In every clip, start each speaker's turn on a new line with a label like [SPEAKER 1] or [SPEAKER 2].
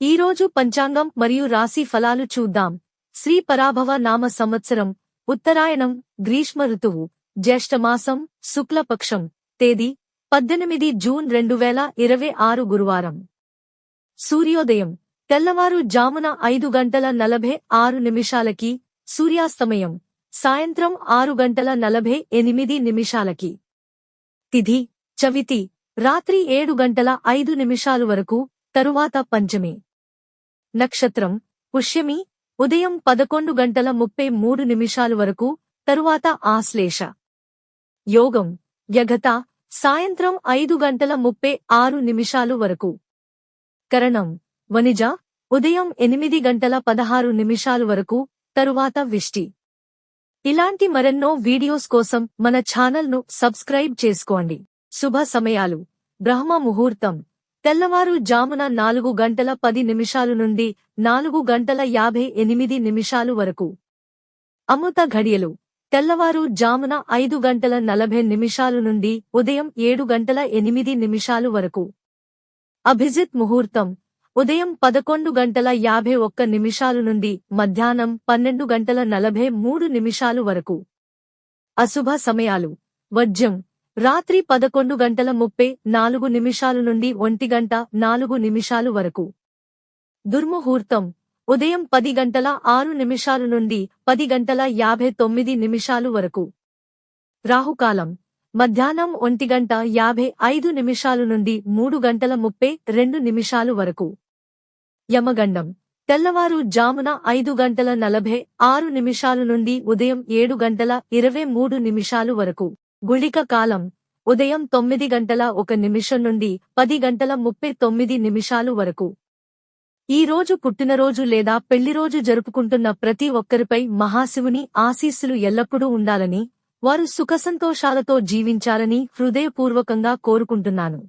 [SPEAKER 1] ఈరోజు పంచాంగం మరియు రాశి ఫలాలు చూద్దాం. శ్రీ పరాభవ నామ సంవత్సరం, ఉత్తరాయణం, గ్రీష్మ ఋతువు, జ్యేష్ఠమాసం, శుక్లపక్షం, తేదీ 18 జూన్ 2026 గురువారం. సూర్యోదయం తెల్లవారు జామున 5:46 సూర్యాస్తమయం సాయంత్రం 6:48 తిథి చవితి రాత్రి 7:05 వరకు, తరువాత పంచమి. నక్షత్రం పుష్యమి ఉదయం 11:33 వరకు, తరువాత ఆశ్లేష. యోగం యగత సాయంత్రం 5:36 వరకు. కరణం వనిజ ఉదయం 8:16 వరకు, తరువాత విష్టి. ఇలాంటి మరెన్నో వీడియోస్ కోసం మన ఛానల్ను సబ్స్క్రైబ్ చేసుకోండి. శుభ సమయాలు బ్రహ్మ ముహూర్తం తెల్లవారు జామున 4:10 నుండి 4:58 వరకు. అమృత ఘడియలు తెల్లవారు జామున 5:40 నుండి ఉదయం 7:08 వరకు. అభిజిత్ ముహూర్తం ఉదయం 11:51 నుండి మధ్యాహ్నం 12:43 వరకు. అశుభ సమయాలు వర్జ్యం రాత్రి 11:34 నుండి 1:04 వరకు. దుర్ముహూర్తం ఉదయం 10:06 నుండి 10:59 వరకు. రాహుకాలం మధ్యాహ్నం 1:55 నుండి 3:32 వరకు. యమగండం తెల్లవారు జామున 5:46 నుండి ఉదయం 7:23 వరకు. గుళిక కాలం ఉదయం 9:01 నుండి 10:39 వరకు. ఈ రోజు పుట్టినరోజు లేదా పెళ్లిరోజు జరుపుకుంటున్న ప్రతి ఒక్కరిపై మహాశివుని ఆశీస్సులు ఎల్లప్పుడూ ఉండాలని, వారు సుఖసంతోషాలతో జీవించాలని హృదయపూర్వకంగా కోరుకుంటున్నాను.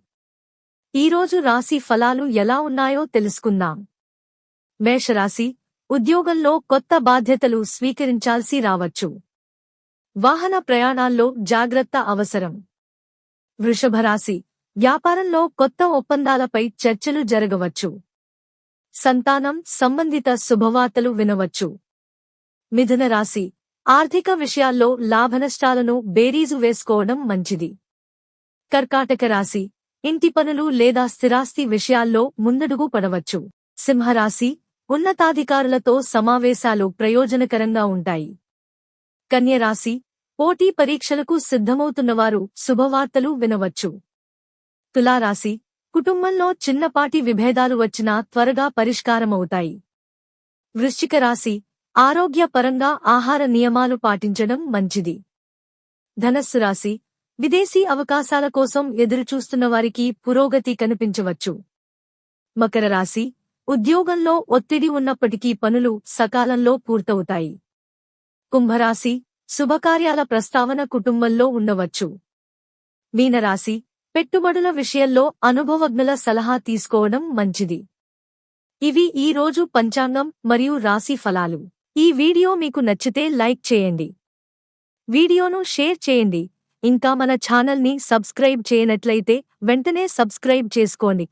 [SPEAKER 1] ఈరోజు రాశి ఫలాలు ఎలా ఉన్నాయో తెలుసుకుందాం. మేషరాశి ఉద్యోగంలో కొత్త బాధ్యతలు స్వీకరించాల్సి రావచ్చు. వాహన ప్రయాణాల్లో జాగ్రత్త అవసరం. వృషభరాశి వ్యాపారంలో కొత్త ఒప్పందాలపై చర్చలు జరగవచ్చు. సంతానం సంబంధిత శుభవార్తలు వినవచ్చు. మిథున రాశి ఆర్థిక విషయాల్లో లాభనష్టాలను బేరీజు వేసుకోవడం మంచిది. కర్కాటక రాశి ఇంటి పనులు లేదా స్థిరాస్తి విషయాల్లో ముందడుగు పడవచ్చు. సింహరాశి ఉన్నతాధికారులతో సమావేశాలు ప్రయోజనకరంగా ఉంటాయి. కన్యరాశి పోటీ పరీక్షలకు సిద్ధమవుతున్నవారు శుభవార్తలు వినవచ్చు. తులారాశి కుటుంబంలో చిన్నపాటి విభేదాలు వచ్చినా త్వరగా పరిష్కారమవుతాయి. వృశ్చిక రాశి ఆరోగ్యపరంగా ఆహార నియమాలు పాటించడం మంచిది. ధనస్సు రాశి విదేశీ అవకాశాల కోసం ఎదురుచూస్తున్నవారికి పురోగతి కనిపించవచ్చు. మకర రాశి ఉద్యోగంలో ఒత్తిడి ఉన్నప్పటికీ పనులు సకాలంలో పూర్తవుతాయి. కుంభరాశి శుభకార్యాల ప్రస్తావన కుటుంబంలో ఉండవచ్చు. మీనరాశి పెట్టుబడుల విషయంలో అనుభవజ్ఞుల సలహా తీసుకోవడం మంచిది. ఇవి ఈ రోజు పంచాంగం మరియు రాశి ఫలాలు. ఈ వీడియో మీకు నచ్చితే లైక్ చేయండి. వీడియోను షేర్ చేయండి. ఇంకా మన ఛానల్ని సబ్స్క్రైబ్ చేయనట్లయితే వెంటనే సబ్స్క్రైబ్ చేసుకోండి.